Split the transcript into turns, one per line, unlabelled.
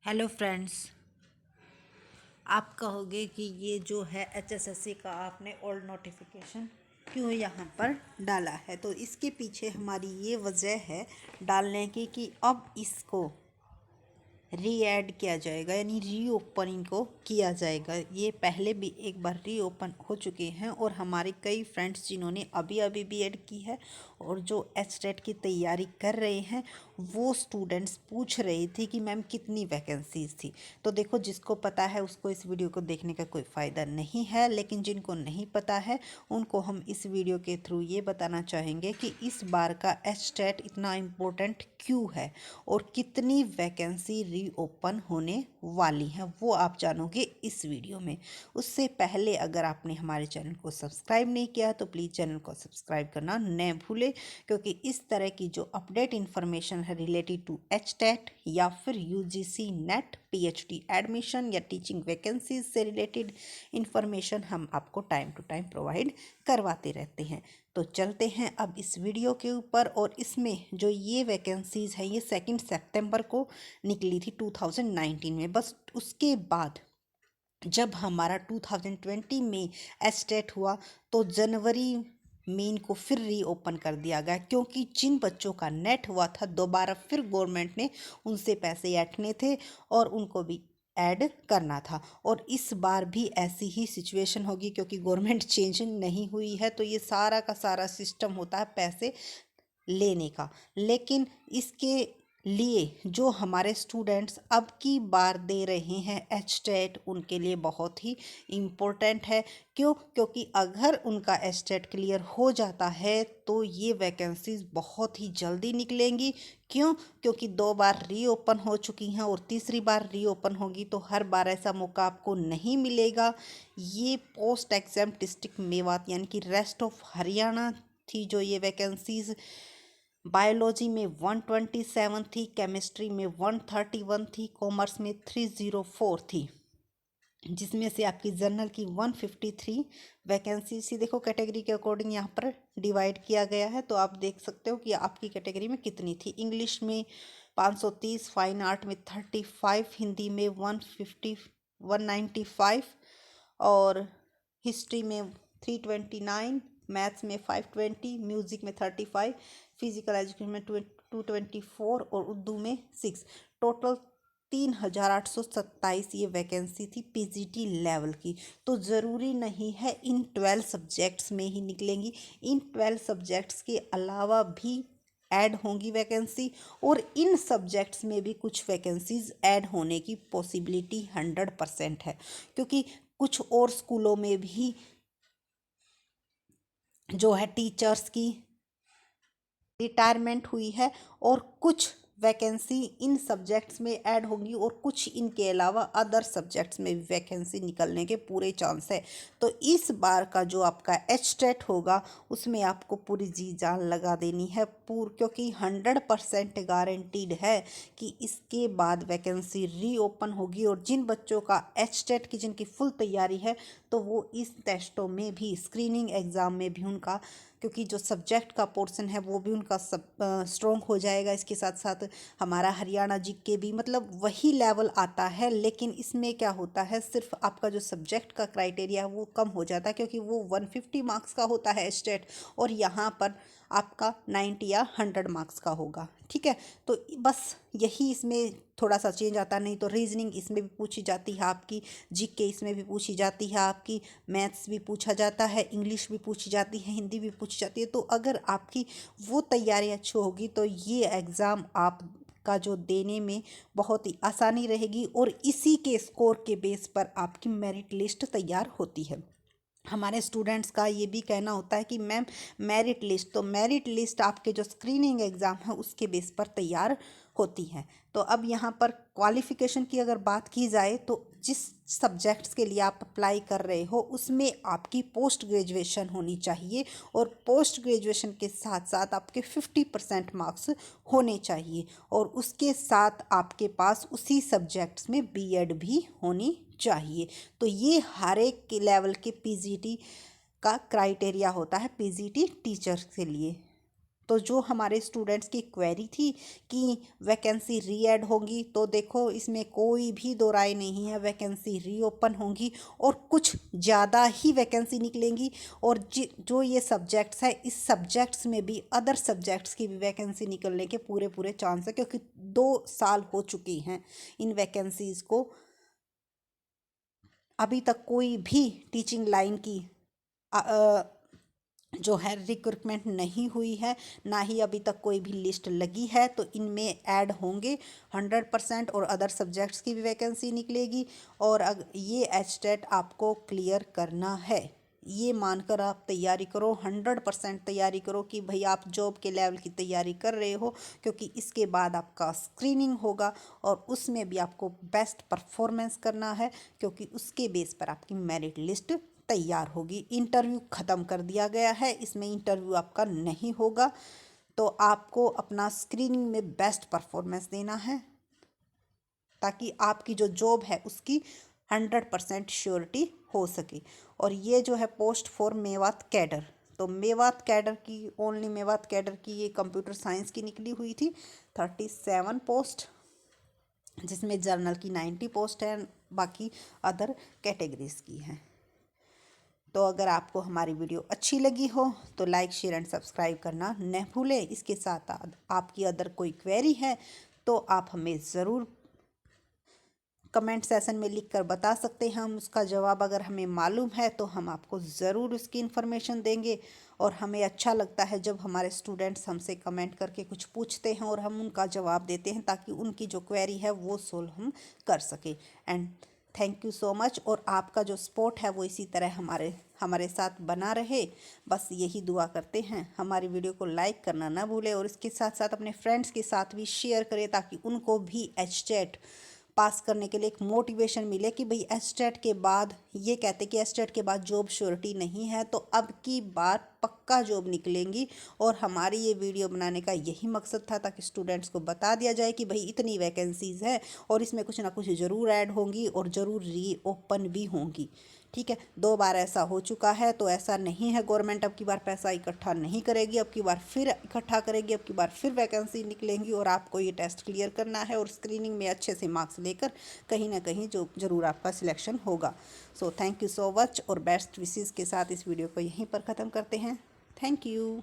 Hello friends. आप कहोगे कि ये जो है एचएसएससी का आपने ओल्ड नोटिफिकेशन क्यों यहाँ पर डाला है, तो इसके पीछे हमारी ये वजह है डालने की कि अब इसको रीऐड किया जाएगा, यानी रीओपनिंग को किया जाएगा। ये पहले भी एक बार रीओपन हो चुके हैं और हमारे कई फ्रेंड्स जिन्होंने अभी अभी भी ऐड की है और जो एचटेट की तैयारी कर रहे हैं वो स्टूडेंट्स पूछ रहे थे कि मैम कितनी वैकेंसीज थी। तो देखो, जिसको पता है उसको इस वीडियो को देखने का कोई फ़ायदा नहीं है, लेकिन जिनको नहीं पता है उनको हम इस वीडियो के थ्रू ये बताना चाहेंगे कि इस बार का एचटेट इतना इम्पोर्टेंट क्यों है और कितनी वैकेंसी रीओपन होने वाली हैं वो आप जानोगे इस वीडियो में। उससे पहले अगर आपने हमारे चैनल को सब्सक्राइब नहीं किया तो प्लीज़ चैनल को सब्सक्राइब करना न भूलें, क्योंकि इस तरह की जो अपडेट इन्फॉर्मेशन है रिलेटेड टू एचटेट या फिर यूजीसी नेट पीएचडी एडमिशन या टीचिंग वैकेंसीज से रिलेटेड इन्फॉर्मेशन हम आपको टाइम टू टाइम प्रोवाइड करवाते रहते हैं। तो चलते हैं अब इस वीडियो के ऊपर। और इसमें जो ये वैकेंसीज़ है ये 2 सितंबर को निकली थी 2019 में। बस उसके बाद जब हमारा 2020 में एचटेट हुआ तो जनवरी में इनको फिर रीओपन कर दिया गया, क्योंकि जिन बच्चों का नेट हुआ था दोबारा फिर गवर्नमेंट ने उनसे पैसे ऐंठने थे और उनको भी ऐड करना था। और इस बार भी ऐसी ही सिचुएशन होगी, क्योंकि गवर्नमेंट चेंज नहीं हुई है तो ये सारा का सारा सिस्टम होता है पैसे लेने का। लेकिन इसके लिए जो हमारे स्टूडेंट्स अब की बार दे रहे हैं एचटेट उनके लिए बहुत ही इम्पोर्टेंट है। क्यों? क्योंकि अगर उनका एचटेट क्लियर हो जाता है तो ये वैकेंसीज बहुत ही जल्दी निकलेंगी। क्यों? क्योंकि 2 बार रीओपन हो चुकी हैं और तीसरी बार रीओपन होगी तो हर बार ऐसा मौका आपको नहीं मिलेगा। ये पोस्ट एग्जाम डिस्ट्रिक्ट मेवात यानी कि रेस्ट ऑफ हरियाणा थी जो ये वैकेंसीज। बायोलॉजी में 127 थी, केमिस्ट्री में 131 थी, कॉमर्स में 304 थी, जिसमें से आपकी जनरल की 153 वैकेंसी थी। देखो, कैटेगरी के अकॉर्डिंग यहाँ पर डिवाइड किया गया है तो आप देख सकते हो कि आपकी कैटेगरी में कितनी थी। इंग्लिश में 530, फाइन आर्ट में 35, हिंदी में 195 और हिस्ट्री में 329, मैथ्स में 520, म्यूज़िक में 35, फिजिकल एजुकेशन में 224 और उर्दू में 6। टोटल 3827 ये वैकेंसी थी पीजीटी लेवल की। तो ज़रूरी नहीं है इन 12 सब्जेक्ट्स में ही निकलेंगी, इन 12 सब्जेक्ट्स के अलावा भी ऐड होंगी वैकेंसी और इन सब्जेक्ट्स में भी कुछ वैकेंसीज ऐड होने की पॉसिबिलिटी 100% है, क्योंकि कुछ और स्कूलों में भी जो है टीचर्स की रिटायरमेंट हुई है और कुछ वैकेंसी इन सब्जेक्ट्स में ऐड होंगी और कुछ इनके अलावा अदर सब्जेक्ट्स में भी वैकेंसी निकलने के पूरे चांस है। तो इस बार का जो आपका एचटेट होगा उसमें आपको पूरी जी जान लगा देनी है क्योंकि 100% गारंटीड है कि इसके बाद वैकेंसी रीओपन होगी। और जिन बच्चों का एचटेट की जिनकी फुल तैयारी है तो वो इस टेस्टों में भी, स्क्रीनिंग एग्ज़ाम में भी उनका, क्योंकि जो सब्जेक्ट का पोर्शन है वो भी उनका सब स्ट्रॉन्ग हो जाएगा। इसके साथ साथ हमारा हरियाणा जीके भी मतलब वही लेवल आता है, लेकिन इसमें क्या होता है सिर्फ आपका जो सब्जेक्ट का क्राइटेरिया है वो कम हो जाता है, क्योंकि वो 150 मार्क्स का होता है स्टेट और यहाँ पर आपका 90 या 100 मार्क्स का होगा। ठीक है, तो बस यही इसमें थोड़ा सा चेंज आता, नहीं तो रीजनिंग इसमें भी पूछी जाती है आपकी, जीके इसमें भी पूछी जाती है आपकी, मैथ्स भी पूछा जाता है, इंग्लिश भी पूछी जाती है, हिंदी भी पूछी जाती है। तो अगर आपकी वो तैयारी अच्छी होगी तो ये एग्ज़ाम आप का जो देने में बहुत ही आसानी रहेगी और इसी के स्कोर के बेस पर आपकी मेरिट लिस्ट तैयार होती है। हमारे स्टूडेंट्स का ये भी कहना होता है कि मैम मेरिट लिस्ट, तो मेरिट लिस्ट आपके जो स्क्रीनिंग एग्ज़ाम है उसके बेस पर तैयार होती है। तो अब यहाँ पर क्वालिफ़िकेशन की अगर बात की जाए तो जिस सब्जेक्ट्स के लिए आप अप्लाई कर रहे हो उसमें आपकी पोस्ट ग्रेजुएशन होनी चाहिए और पोस्ट ग्रेजुएशन के साथ साथ आपके 50% मार्क्स होने चाहिए और उसके साथ आपके पास उसी सब्जेक्ट्स में बीएड भी होनी चाहिए। तो ये हर एक के लेवल के पीजीटी का क्राइटेरिया होता है पीजीटी टीचर के लिए। तो जो हमारे स्टूडेंट्स की क्वेरी थी कि वैकेंसी रीऐड होंगी, तो देखो इसमें कोई भी दो राय नहीं है, वैकेंसी रीओपन होंगी और कुछ ज़्यादा ही वैकेंसी निकलेंगी। और जो ये सब्जेक्ट्स है, इस सब्जेक्ट्स में भी अदर सब्जेक्ट्स की भी वैकेंसी निकलने के पूरे पूरे चांस है, क्योंकि 2 साल हो चुकी हैं इन वैकेंसीज़ को। अभी तक कोई भी टीचिंग लाइन की जो है रिक्रूटमेंट नहीं हुई है, ना ही अभी तक कोई भी लिस्ट लगी है। तो इनमें ऐड होंगे 100% और अदर सब्जेक्ट्स की भी वैकेंसी निकलेगी। और ये एचटेट आपको क्लियर करना है, ये मानकर आप तैयारी करो, 100% तैयारी करो कि भाई आप जॉब के लेवल की तैयारी कर रहे हो, क्योंकि इसके बाद आपका स्क्रीनिंग होगा और उसमें भी आपको बेस्ट परफॉर्मेंस करना है, क्योंकि उसके बेस पर आपकी मेरिट लिस्ट तैयार होगी। इंटरव्यू ख़त्म कर दिया गया है, इसमें इंटरव्यू आपका नहीं होगा। तो आपको अपना स्क्रीनिंग में बेस्ट परफॉर्मेंस देना है, ताकि आपकी जो जॉब है उसकी 100% श्योरिटी हो सके। और ये जो है पोस्ट फॉर मेवात कैडर, तो मेवात कैडर की, ओनली मेवात कैडर की ये कंप्यूटर साइंस की निकली हुई थी, 37 पोस्ट, जिसमें जर्नल की 90 पोस्ट है, बाकी अदर कैटेगरीज की हैं। तो अगर आपको हमारी वीडियो अच्छी लगी हो तो लाइक शेयर एंड सब्सक्राइब करना न भूलें। इसके साथ आपकी अदर कोई क्वेरी है तो आप हमें ज़रूर कमेंट सेशन में लिख कर बता सकते हैं, हम उसका जवाब अगर हमें मालूम है तो हम आपको ज़रूर उसकी इन्फॉर्मेशन देंगे। और हमें अच्छा लगता है जब हमारे स्टूडेंट्स हमसे कमेंट करके कुछ पूछते हैं और हम उनका जवाब देते हैं, ताकि उनकी जो क्वेरी है वो सोल्व हम कर सकें। And thank you so much. और आपका जो सपोर्ट है वो इसी तरह हमारे साथ बना रहे, बस यही दुआ करते हैं। हमारी वीडियो को लाइक करना ना भूलें और इसके साथ साथ अपने फ्रेंड्स के साथ भी शेयर करें, ताकि उनको भी एचटेट पास करने के लिए एक मोटिवेशन मिले कि भाई एचटेट के बाद, ये कहते कि एचटेट के बाद जॉब श्योरिटी नहीं है, तो अब की बार पक्का जॉब निकलेंगी। और हमारी ये वीडियो बनाने का यही मकसद था, ताकि स्टूडेंट्स को बता दिया जाए कि भाई इतनी वैकेंसीज़ है और इसमें कुछ ना कुछ ज़रूर ऐड होंगी और ज़रूर रीओपन भी होंगी। ठीक है, 2 बार ऐसा हो चुका है, तो ऐसा नहीं है गवर्नमेंट अब की बार पैसा इकट्ठा नहीं करेगी, अब की बार फिर इकट्ठा करेगी, अब की बार फिर वैकेंसी निकलेंगी और आपको ये टेस्ट क्लियर करना है और स्क्रीनिंग में अच्छे से मार्क्स लेकर कहीं ना कहीं जो ज़रूर आपका सिलेक्शन होगा। So thank you so much और बेस्ट विशेज़ के साथ इस वीडियो को यहीं पर ख़त्म करते हैं। Thank you.